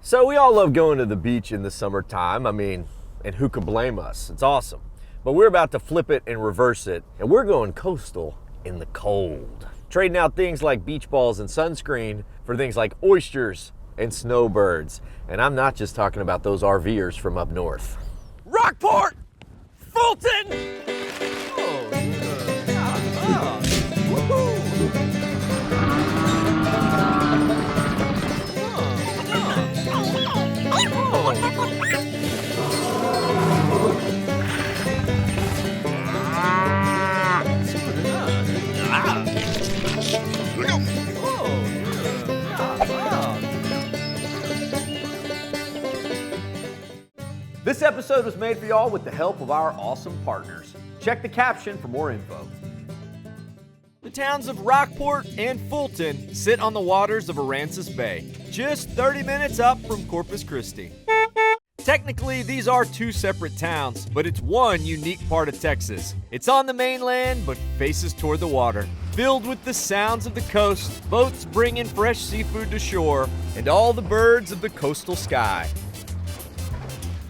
So we all love going to the beach in the summertime. I mean, and who could blame us? It's awesome. But we're about to flip it and reverse it, and we're going coastal in the cold. Trading out things like beach balls and sunscreen for things like oysters and snowbirds. And I'm not just talking about those RVers from up north. Rockport! Fulton! Oh, yeah. Woohoo! This episode was made for y'all with the help of our awesome partners. Check the caption for more info. The towns of Rockport and Fulton sit on the waters of Aransas Bay, just 30 minutes up from Corpus Christi. Technically, these are two separate towns, but it's one unique part of Texas. It's on the mainland, but faces toward the water. Filled with the sounds of the coast, boats bringing fresh seafood to shore, and all the birds of the coastal sky.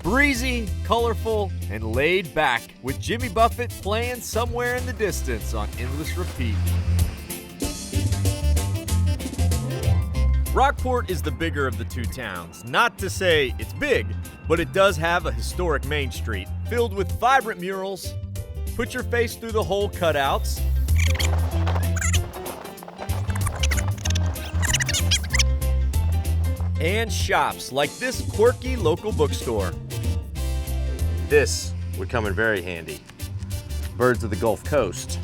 Breezy, colorful, and laid back, with Jimmy Buffett playing somewhere in the distance on endless repeat. Rockport is the bigger of the two towns. Not to say it's big, but it does have a historic main street filled with vibrant murals, put your face through the hole cutouts, and shops like this quirky local bookstore. This would come in very handy. Birds of the Gulf Coast.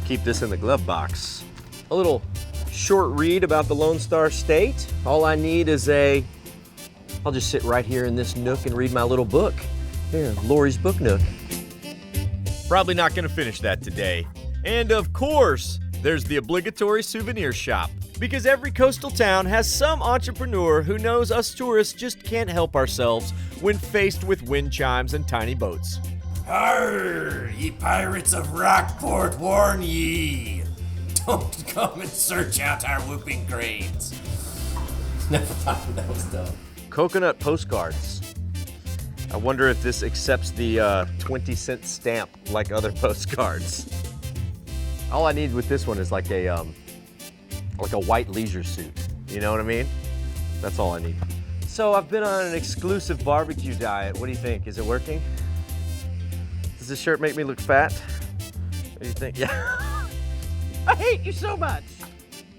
Keep this in the glove box. A little short read about the Lone Star State. All I need is I'll just sit right here in this nook and read my little book. Here, Lori's Book Nook. Probably not gonna finish that today. And of course, there's the obligatory souvenir shop. Because every coastal town has some entrepreneur who knows us tourists just can't help ourselves when faced with wind chimes and tiny boats. Arr, ye pirates of Rockport, warn ye! Don't come and search out our whooping cranes. Never thought that was dumb. Coconut postcards. I wonder if this accepts the 20-cent stamp like other postcards. All I need with this one is like a white leisure suit. You know what I mean? That's all I need. So I've been on an exclusive barbecue diet. What do you think? Is it working? Does this shirt make me look fat? What do you think? Yeah. I hate you so much.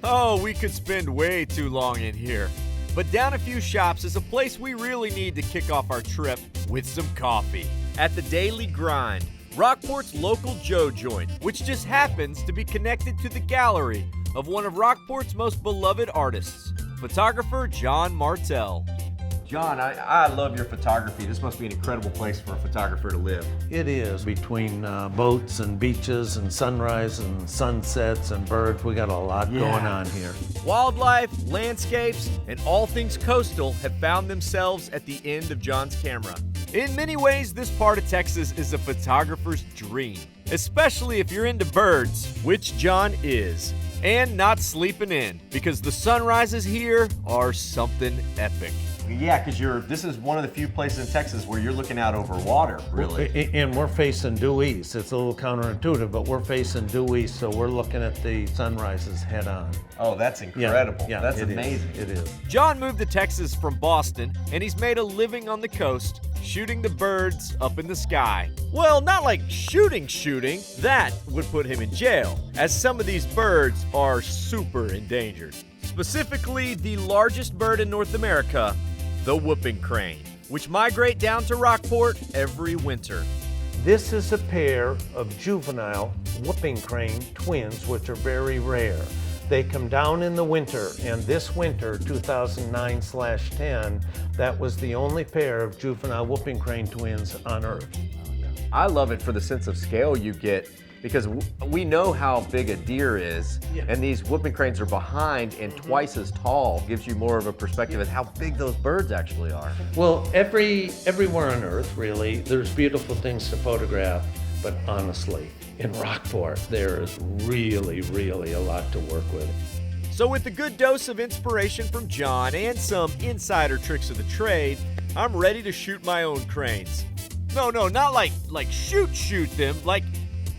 Oh, we could spend way too long in here. But down a few shops is a place we really need to kick off our trip with some coffee. At the Daily Grind, Rockport's local Joe joint, which just happens to be connected to the gallery of one of Rockport's most beloved artists, photographer John Martell. John, I love your photography. This must be an incredible place for a photographer to live. It is. Between boats and beaches and sunrise and sunsets and birds, we got a lot going on here. Wildlife, landscapes, and all things coastal have found themselves at the end of John's camera. In many ways, this part of Texas is a photographer's dream, especially if you're into birds, which John is, and not sleeping in, because the sunrises here are something epic. Yeah, because this is one of the few places in Texas where you're looking out over water, really. And we're facing due east. It's a little counterintuitive, but we're facing due east, so we're looking at the sunrises head on. Oh, that's incredible. Yeah, that's amazing. It is. John moved to Texas from Boston, and he's made a living on the coast, shooting the birds up in the sky. Well, not like shooting. That would put him in jail, as some of these birds are super endangered. Specifically, the largest bird in North America, the whooping crane, which migrate down to Rockport every winter. This is a pair of juvenile whooping crane twins, which are very rare. They come down in the winter, and this winter, 2009/10, that was the only pair of juvenile whooping crane twins on Earth. I love it for the sense of scale you get, because we know how big a deer is, and these whooping cranes are behind and twice as tall. Gives you more of a perspective of how big those birds actually are. Well, everywhere on Earth, really, there's beautiful things to photograph, but honestly, in Rockport, there is really, really a lot to work with. So with a good dose of inspiration from John and some insider tricks of the trade, I'm ready to shoot my own cranes. No, not like shoot them, like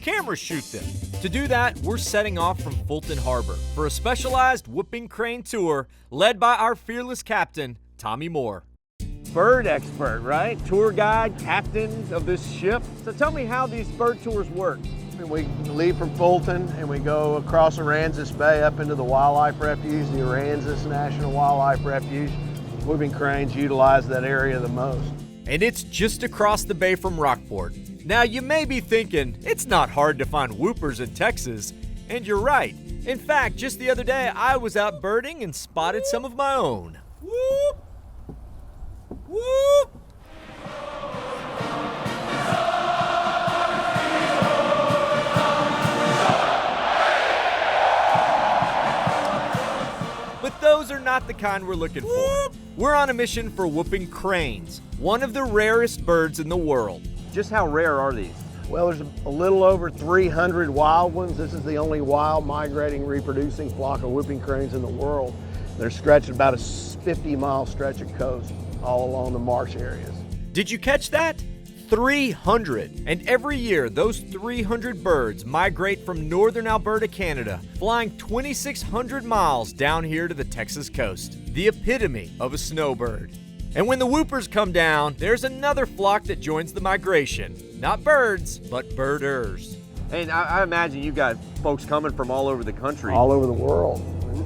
camera shoot them. To do that, we're setting off from Fulton Harbor for a specialized whooping crane tour led by our fearless captain, Tommy Moore. Bird expert, right? Tour guide, captain of this ship. So tell me how these bird tours work. We leave from Fulton and we go across Aransas Bay up into the wildlife refuge, the Aransas National Wildlife Refuge. Whooping cranes utilize that area the most. And it's just across the bay from Rockport. Now you may be thinking, it's not hard to find whoopers in Texas, and you're right. In fact, just the other day, I was out birding and spotted some of my own. Whoop! Whoop! But those are not the kind we're looking for. We're on a mission for whooping cranes, one of the rarest birds in the world. Just how rare are these? Well, there's a little over 300 wild ones. This is the only wild migrating reproducing flock of whooping cranes in the world. They're stretched about a 50-mile stretch of coast all along the marsh areas. Did you catch that? 300. And every year, those 300 birds migrate from northern Alberta, Canada, flying 2,600 miles down here to the Texas coast. The epitome of a snowbird. And when the whoopers come down, there's another flock that joins the migration. Not birds, but birders. And I imagine you got folks coming from all over the country. All over the world.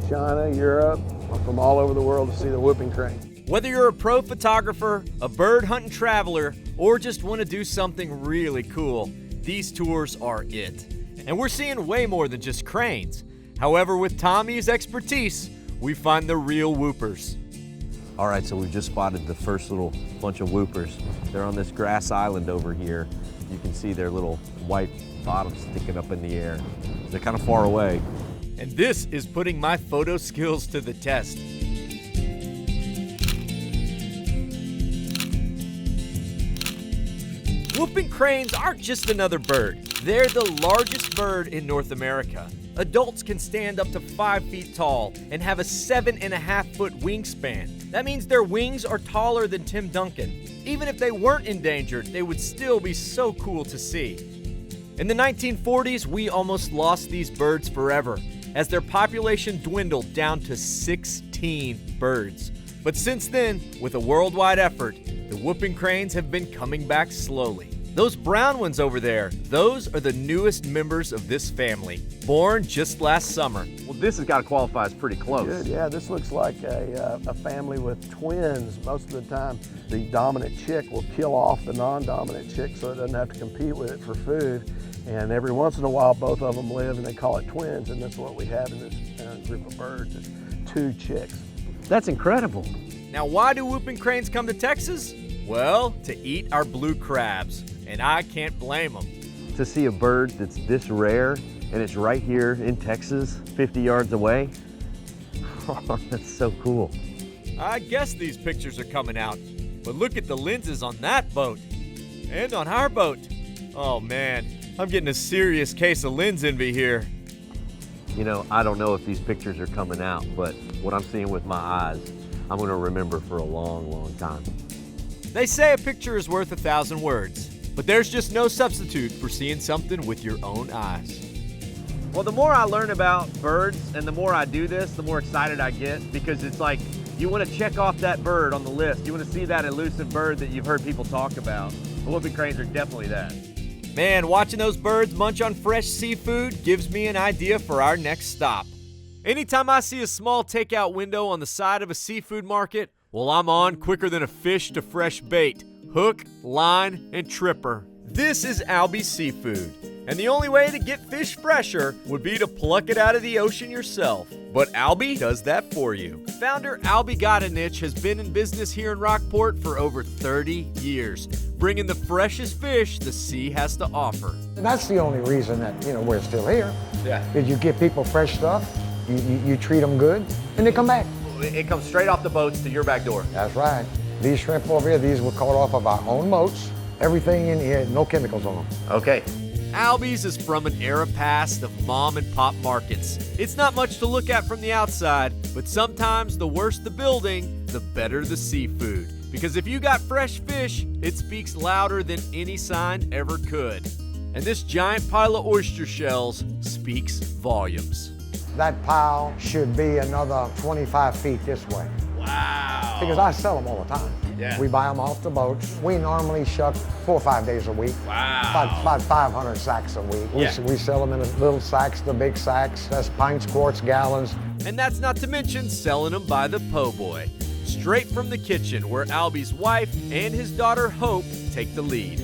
China, Europe, from all over the world to see the whooping crane. Whether you're a pro photographer, a bird hunting traveler, or just want to do something really cool, these tours are it. And we're seeing way more than just cranes. However, with Tommy's expertise, we find the real whoopers. All right, so we've just spotted the first little bunch of whoopers. They're on this grass island over here. You can see their little white bottoms sticking up in the air. They're kind of far away. And this is putting my photo skills to the test. Whooping cranes aren't just another bird. They're the largest bird in North America. Adults can stand up to 5 feet tall and have a 7.5-foot wingspan. That means their wings are taller than Tim Duncan. Even if they weren't endangered, they would still be so cool to see. In the 1940s, we almost lost these birds forever, as their population dwindled down to 16 birds. But since then, with a worldwide effort, the whooping cranes have been coming back slowly. Those brown ones over there, those are the newest members of this family, born just last summer. Well, this has got to qualify as pretty close. Good, yeah, this looks like a family with twins. Most of the time, the dominant chick will kill off the non-dominant chick so it doesn't have to compete with it for food. And every once in a while, both of them live, and they call it twins, and that's what we have in this group of birds, is 2 chicks. That's incredible. Now, why do whooping cranes come to Texas? Well, to eat our blue crabs, and I can't blame them. To see a bird that's this rare, and it's right here in Texas, 50 yards away, oh, that's so cool. I guess these pictures are coming out, but look at the lenses on that boat, and on our boat. Oh man, I'm getting a serious case of lens envy here. You know, I don't know if these pictures are coming out, but what I'm seeing with my eyes, I'm gonna remember for a long, long time. They say a picture is worth 1,000 words, but there's just no substitute for seeing something with your own eyes. Well, the more I learn about birds and the more I do this, the more excited I get, because it's like you want to check off that bird on the list. You want to see that elusive bird that you've heard people talk about. The whooping cranes are definitely that. Man, watching those birds munch on fresh seafood gives me an idea for our next stop. Anytime I see a small takeout window on the side of a seafood market, well, I'm on quicker than a fish to fresh bait. Hook, line, and tripper. This is Alby Seafood, and the only way to get fish fresher would be to pluck it out of the ocean yourself. But Alby does that for you. Founder Alby Godanich has been in business here in Rockport for over 30 years, bringing the freshest fish the sea has to offer. That's the only reason that, we're still here. Yeah. Is you give people fresh stuff, you treat them good, and they come back. It comes straight off the boats to your back door. That's right. These shrimp over here, these were caught off of our own boats. Everything in here, no chemicals on them. Okay. Alby's is from an era past of mom and pop markets. It's not much to look at from the outside, but sometimes the worse the building, the better the seafood. Because if you got fresh fish, it speaks louder than any sign ever could. And this giant pile of oyster shells speaks volumes. That pile should be another 25 feet this way. Wow. Because I sell them all the time. Yeah. We buy them off the boats. We normally shuck 4 or 5 days a week. Wow. About 500 sacks a week. Yeah. We sell them in the little sacks, the big sacks. That's pints, quarts, gallons. And that's not to mention selling them by the po' boy. Straight from the kitchen where Alby's wife and his daughter Hope take the lead.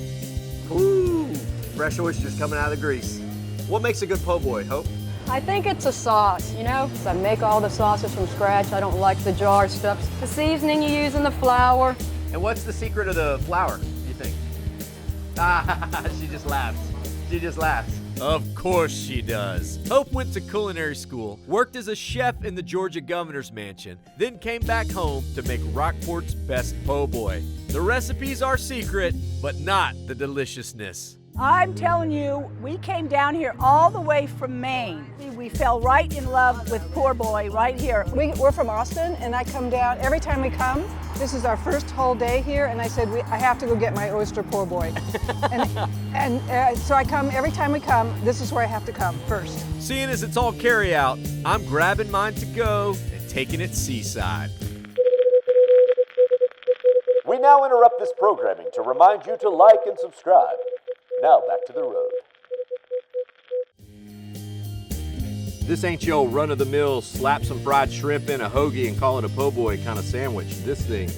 Ooh, fresh oysters coming out of the grease. What makes a good po' boy, Hope? I think it's a sauce, you know? I make all the sauces from scratch. I don't like the jar stuff. The seasoning you use in the flour. And what's the secret of the flour, you think? Ah, she just laughs. She just laughs. Of course she does. Hope went to culinary school, worked as a chef in the Georgia governor's mansion, then came back home to make Rockport's best po' boy. The recipes are secret, but not the deliciousness. I'm telling you, we came down here all the way from Maine. We fell right in love with Poor Boy right here. We're from Austin, and I come down every time we come. This is our first whole day here, and I said, I have to go get my oyster Poor Boy. So I come every time we come. This is where I have to come first. Seeing as it's all carry out, I'm grabbing mine to go and taking it seaside. We now interrupt this programming to remind you to like and subscribe. Now back to the road. This ain't your run-of-the-mill slap some fried shrimp in a hoagie and call it a po' boy kind of sandwich. This thing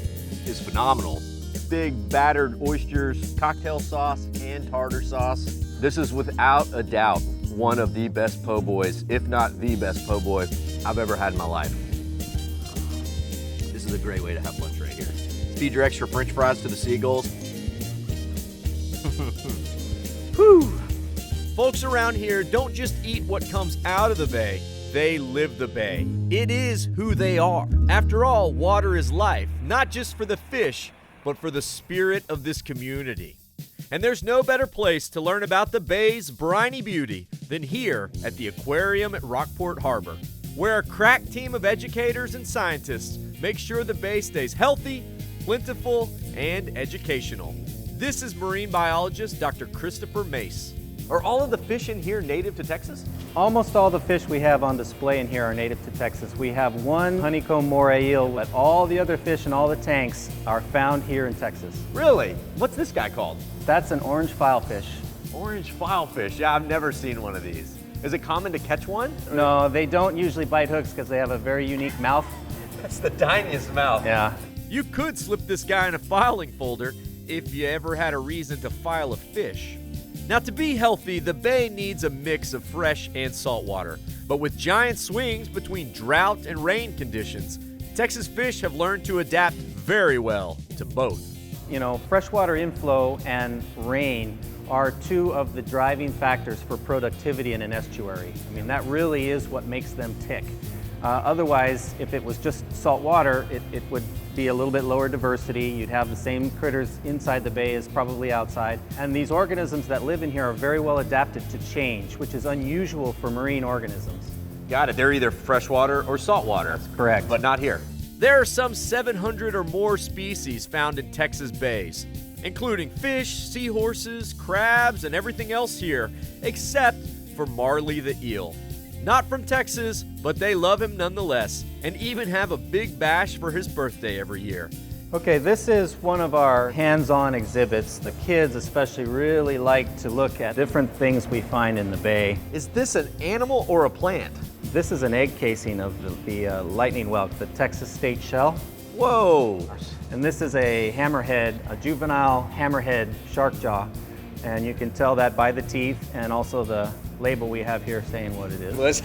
is phenomenal. Big battered oysters, cocktail sauce, and tartar sauce. This is without a doubt one of the best po' boys, if not the best po' boy I've ever had in my life. This is a great way to have lunch right here. Feed your extra French fries to the seagulls. Whew. Folks around here don't just eat what comes out of the bay, they live the bay. It is who they are. After all, water is life, not just for the fish, but for the spirit of this community. And there's no better place to learn about the bay's briny beauty than here at the aquarium at Rockport Harbor, where a crack team of educators and scientists make sure the bay stays healthy, plentiful, and educational. This is marine biologist Dr. Christopher Mace. Are all of the fish in here native to Texas? Almost all the fish we have on display in here are native to Texas. We have one honeycomb moray eel, but all the other fish in all the tanks are found here in Texas. Really? What's this guy called? That's an orange filefish. Orange filefish. Yeah, I've never seen one of these. Is it common to catch one? No, they don't usually bite hooks because they have a very unique mouth. That's the tiniest mouth. Yeah. You could slip this guy in a filing folder if you ever had a reason to file a fish. Now, to be healthy, the bay needs a mix of fresh and salt water. But with giant swings between drought and rain conditions, Texas fish have learned to adapt very well to both. You know, freshwater inflow and rain are two of the driving factors for productivity in an estuary. I mean, that really is what makes them tick. Otherwise, if it was just salt water, it would be a little bit lower diversity. You'd have the same critters inside the bay as probably outside. And these organisms that live in here are very well adapted to change, which is unusual for marine organisms. Got it. They're either freshwater or saltwater. That's correct. But not here. There are some 700 or more species found in Texas bays, including fish, seahorses, crabs, and everything else here, except for Marley the eel. Not from Texas, but they love him nonetheless, and even have a big bash for his birthday every year. Okay, this is one of our hands-on exhibits. The kids especially really like to look at different things we find in the bay. Is this an animal or a plant? This is an egg casing of the lightning whelk, the Texas State shell. Whoa! And this is a hammerhead, a juvenile hammerhead shark jaw. And you can tell that by the teeth and also the label we have here saying what it is.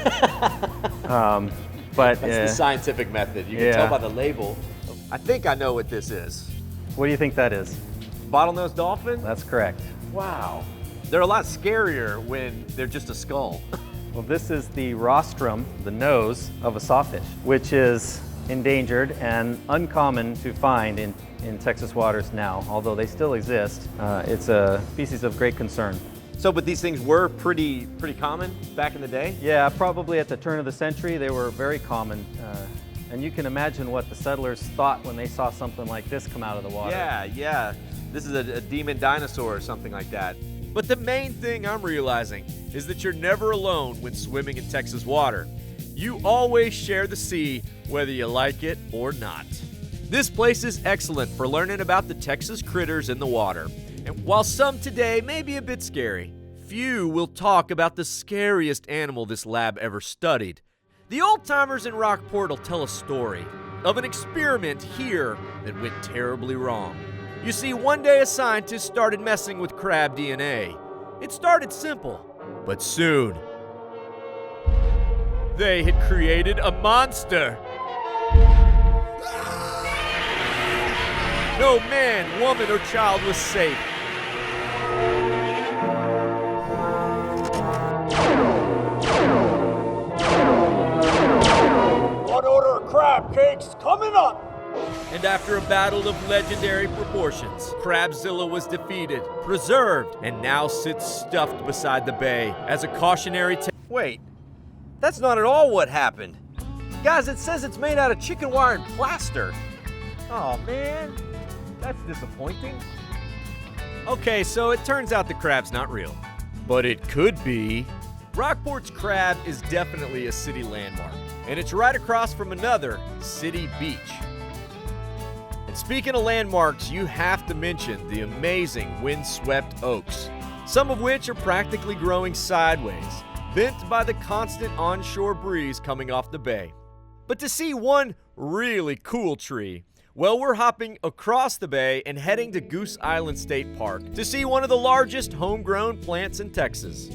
That's the scientific method. You can tell by the label. I think I know what this is. What do you think that is? Bottlenose dolphin? That's correct. Wow. They're a lot scarier when they're just a skull. Well, this is the rostrum, the nose of a sawfish, which is endangered and uncommon to find in Texas waters now, although they still exist. It's a species of great concern. So, but these things were pretty common back in the day? Yeah, probably at the turn of the century, they were very common. And you can imagine what the settlers thought when they saw something like this come out of the water. Yeah. This is a demon dinosaur or something like that. But the main thing I'm realizing is that you're never alone when swimming in Texas water. You always share the sea, whether you like it or not. This place is excellent for learning about the Texas critters in the water. And while some today may be a bit scary, few will talk about the scariest animal this lab ever studied. The old-timers in Rockport will tell a story of an experiment here that went terribly wrong. You see, one day a scientist started messing with crab DNA. It started simple, but soon they had created a monster. No man, woman, or child was safe. What order of crab cakes coming up? And after a battle of legendary proportions, Crabzilla was defeated, preserved, and now sits stuffed beside the bay as a cautionary tale. Wait, that's not at all what happened. Guys, it says it's made out of chicken wire and plaster. Oh man, that's disappointing. Okay, so it turns out the crab's not real, but it could be. Rockport's crab is definitely a city landmark, and it's right across from another city beach. And speaking of landmarks, you have to mention the amazing windswept oaks, some of which are practically growing sideways, bent by the constant onshore breeze coming off the bay. But to see one really cool tree, well, we're hopping across the bay and heading to Goose Island State Park to see one of the largest homegrown plants in Texas.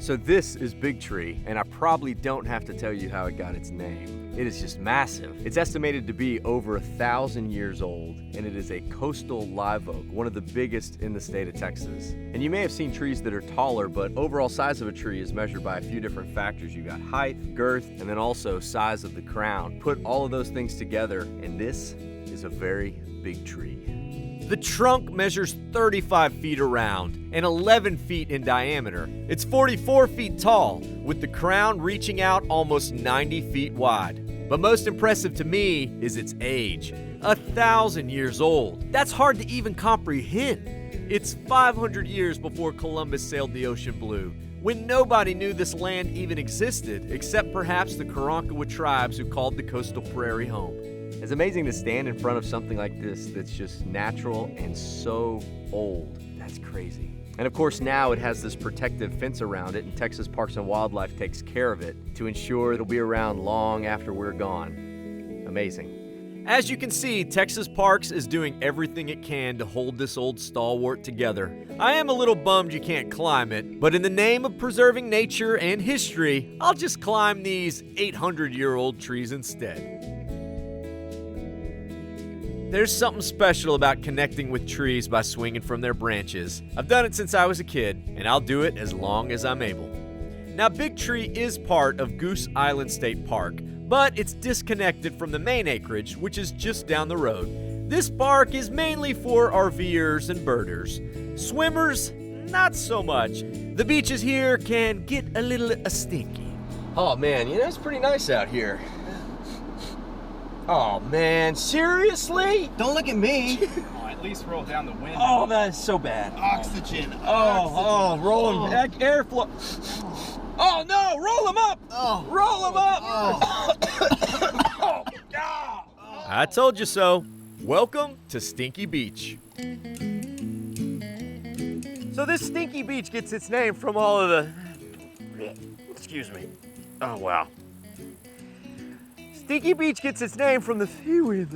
So this is Big Tree, and I probably don't have to tell you how it got its name. It is just massive. It's estimated to be over 1,000 years old, and it is a coastal live oak, one of the biggest in the state of Texas. And you may have seen trees that are taller, but overall size of a tree is measured by a few different factors. You got height, girth, and then also size of the crown. Put all of those things together, and this is a very big tree. The trunk measures 35 feet around and 11 feet in diameter. It's 44 feet tall, with the crown reaching out almost 90 feet wide. But most impressive to me is its age, 1,000 years old. That's hard to even comprehend. It's 500 years before Columbus sailed the ocean blue, when nobody knew this land even existed, except perhaps the Karankawa tribes who called the coastal prairie home. It's amazing to stand in front of something like this that's just natural and so old. That's crazy. And of course now it has this protective fence around it, and Texas Parks and Wildlife takes care of it to ensure it'll be around long after we're gone. Amazing. As you can see, Texas Parks is doing everything it can to hold this old stalwart together. I am a little bummed you can't climb it, but in the name of preserving nature and history, I'll just climb these 800-year-old trees instead. There's something special about connecting with trees by swinging from their branches. I've done it since I was a kid, and I'll do it as long as I'm able. Now, Big Tree is part of Goose Island State Park, but it's disconnected from the main acreage, which is just down the road. This park is mainly for RVers and birders. Swimmers, not so much. The beaches here can get a little stinky. Oh man, it's pretty nice out here. Oh man, seriously? Don't look at me. Oh, at least roll down the window. Oh, that's so bad. Oxygen. Roll them. Airflow. Oh no, roll them up. Roll them up. I told you so. Welcome to Stinky Beach. So this Stinky Beach gets its name from all of the... Excuse me. Oh, wow. Stinky Beach gets its name from the seaweed.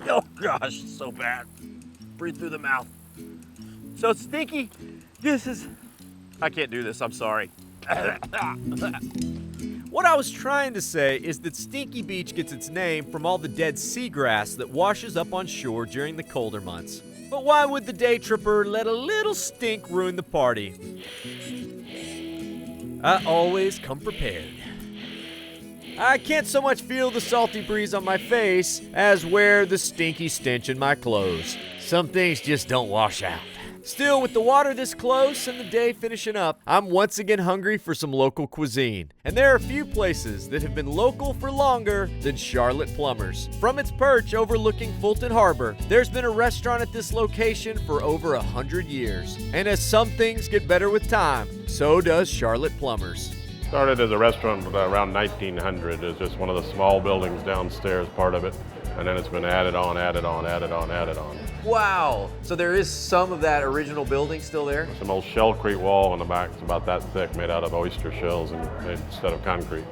Oh gosh, so bad. Breathe through the mouth. So Stinky, I can't do this, I'm sorry. What I was trying to say is that Stinky Beach gets its name from all the dead seagrass that washes up on shore during the colder months. But why would the day tripper let a little stink ruin the party? I always come prepared. I can't so much feel the salty breeze on my face as wear the stinky stench in my clothes. Some things just don't wash out. Still, with the water this close and the day finishing up, I'm once again hungry for some local cuisine. And there are few places that have been local for longer than Charlotte Plummers. From its perch overlooking Fulton Harbor, there's been a restaurant at this location for over 100 years. And as some things get better with time, so does Charlotte Plummers. Started as a restaurant around 1900. It's just one of the small buildings downstairs, part of it. And then it's been added on. Wow, so there is some of that original building still there? Some old shellcrete wall on the back. It's about that thick, made out of oyster shells instead of concrete.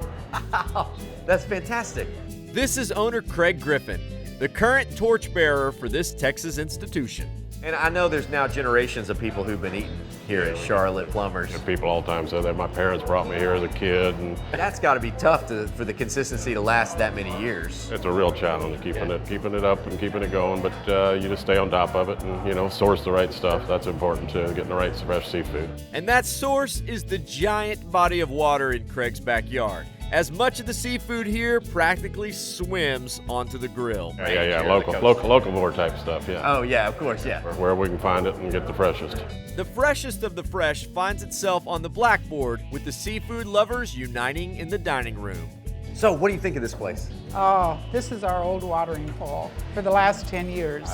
Wow, that's fantastic. This is owner Craig Griffin, the current torchbearer for this Texas institution. And I know there's now generations of people who've been eating here at Charlotte Plummers. And people all the time say that my parents brought me here as a kid. And that's got to be tough for the consistency to last that many years. It's a real challenge, keeping it up and keeping it going. But you just stay on top of it and source the right stuff. That's important too, getting the right fresh seafood. And that source is the giant body of water in Craig's backyard, as much of the seafood here practically swims onto the grill. Yeah, local more type stuff, yeah. Oh yeah, of course, yeah. Where we can find it and get the freshest. The freshest of the fresh finds itself on the blackboard, with the seafood lovers uniting in the dining room. So what do you think of this place? Oh, this is our old watering hole for the last 10 years.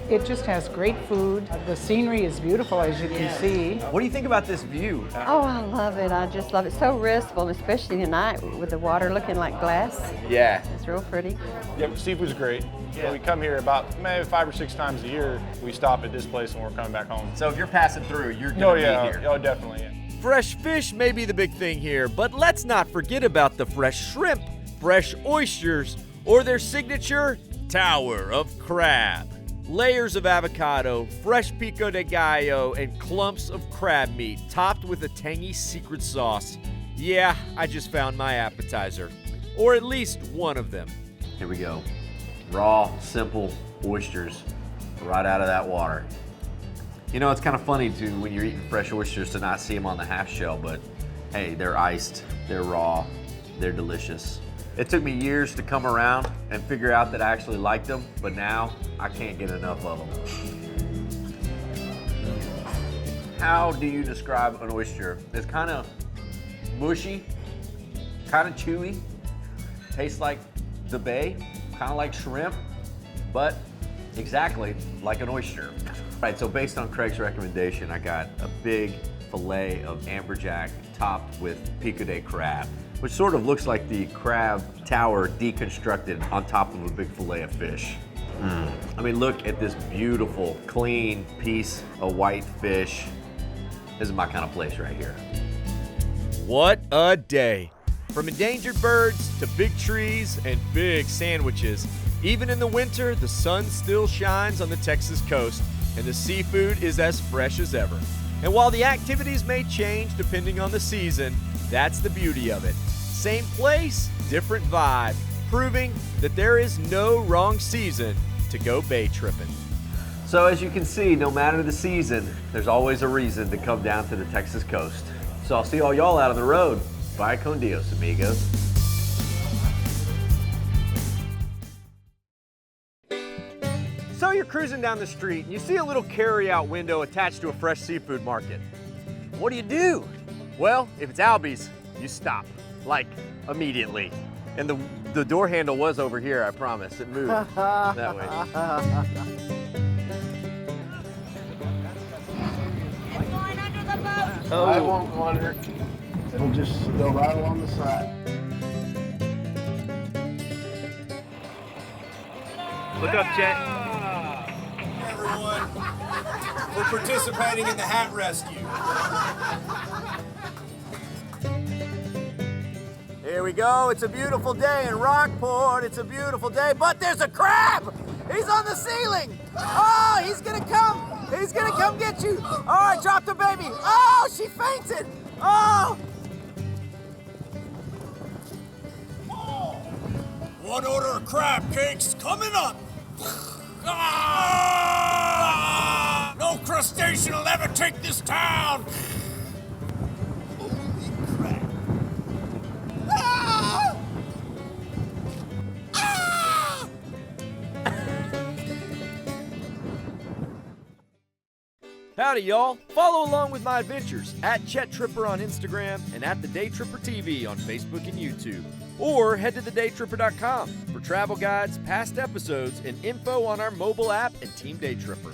It just has great food. The scenery is beautiful, as you can see. What do you think about this view? Oh, I love it. I just love it. So restful, especially tonight with the water looking like glass. Yeah. It's real pretty. Yeah, seafood's great. Yeah, we come here about maybe 5 or 6 times a year. We stop at this place and we're coming back home. So if you're passing through, you're gonna be here. Oh, definitely, yeah. Fresh fish may be the big thing here, but let's not forget about the fresh shrimp, fresh oysters, or their signature tower of crab. Layers of avocado, fresh pico de gallo, and clumps of crab meat topped with a tangy secret sauce. Yeah, I just found my appetizer. Or at least one of them. Here we go. Raw, simple oysters right out of that water. You know, it's kind of funny when you're eating fresh oysters to not see them on the half shell, but hey, they're iced, they're raw, they're delicious. It took me years to come around and figure out that I actually liked them, but now I can't get enough of them. How do you describe an oyster? It's kind of mushy, kind of chewy, tastes like the bay, kind of like shrimp, but exactly like an oyster. Right, so based on Craig's recommendation, I got a big fillet of amberjack topped with pico de crab, which sort of looks like the crab tower deconstructed on top of a big fillet of fish. I mean, look at this beautiful, clean piece of white fish. This is my kind of place right here. What a day. From endangered birds to big trees and big sandwiches, even in the winter, the sun still shines on the Texas coast, and the seafood is as fresh as ever. And while the activities may change depending on the season, that's the beauty of it. Same place, different vibe, proving that there is no wrong season to go bay tripping. So as you can see, no matter the season, there's always a reason to come down to the Texas coast. So I'll see all y'all out on the road. Bye con Dios, amigos. So you're cruising down the street and you see a little carry-out window attached to a fresh seafood market. What do? Well, if it's Alby's, you stop, like immediately. And the door handle was over here, I promise. It moved that way. Oh. I won't go under. It'll just go right along the side. Look up, Chet. Everyone, we're participating in the hat rescue. Here we go. It's a beautiful day in Rockport. It's a beautiful day, but there's a crab. He's on the ceiling. Oh, he's gonna come. He's gonna come get you. Oh, I dropped a baby. Oh, she fainted. Oh. One order of crab cakes coming up. Ah! No crustacean will ever take this town. Holy crap. Ah! Howdy, y'all. Follow along with my adventures at Chet Tripper on Instagram and at The Day Tripper TV on Facebook and YouTube. Or head to thedaytripper.com for travel guides, past episodes, and info on our mobile app and Team Day Tripper.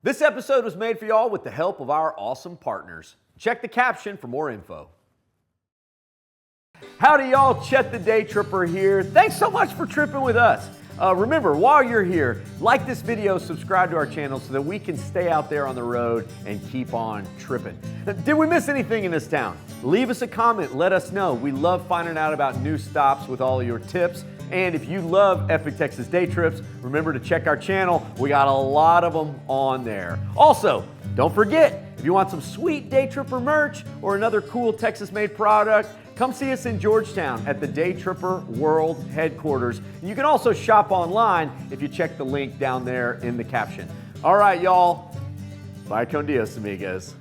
This episode was made for y'all with the help of our awesome partners. Check the caption for more info. Howdy, y'all. Chet the Day Tripper here. Thanks so much for tripping with us. Remember, while you're here, like this video, subscribe to our channel so that we can stay out there on the road and keep on tripping. Did we miss anything in this town? Leave us a comment, let us know. We love finding out about new stops with all of your tips. And if you love Epic Texas Day Trips, remember to check our channel. We got a lot of them on there. Also, don't forget, if you want some sweet Day Tripper merch or another cool Texas-made product, come see us in Georgetown at the Day Tripper World Headquarters. You can also shop online if you check the link down there in the caption. All right, y'all. Bye con Dios, amigos.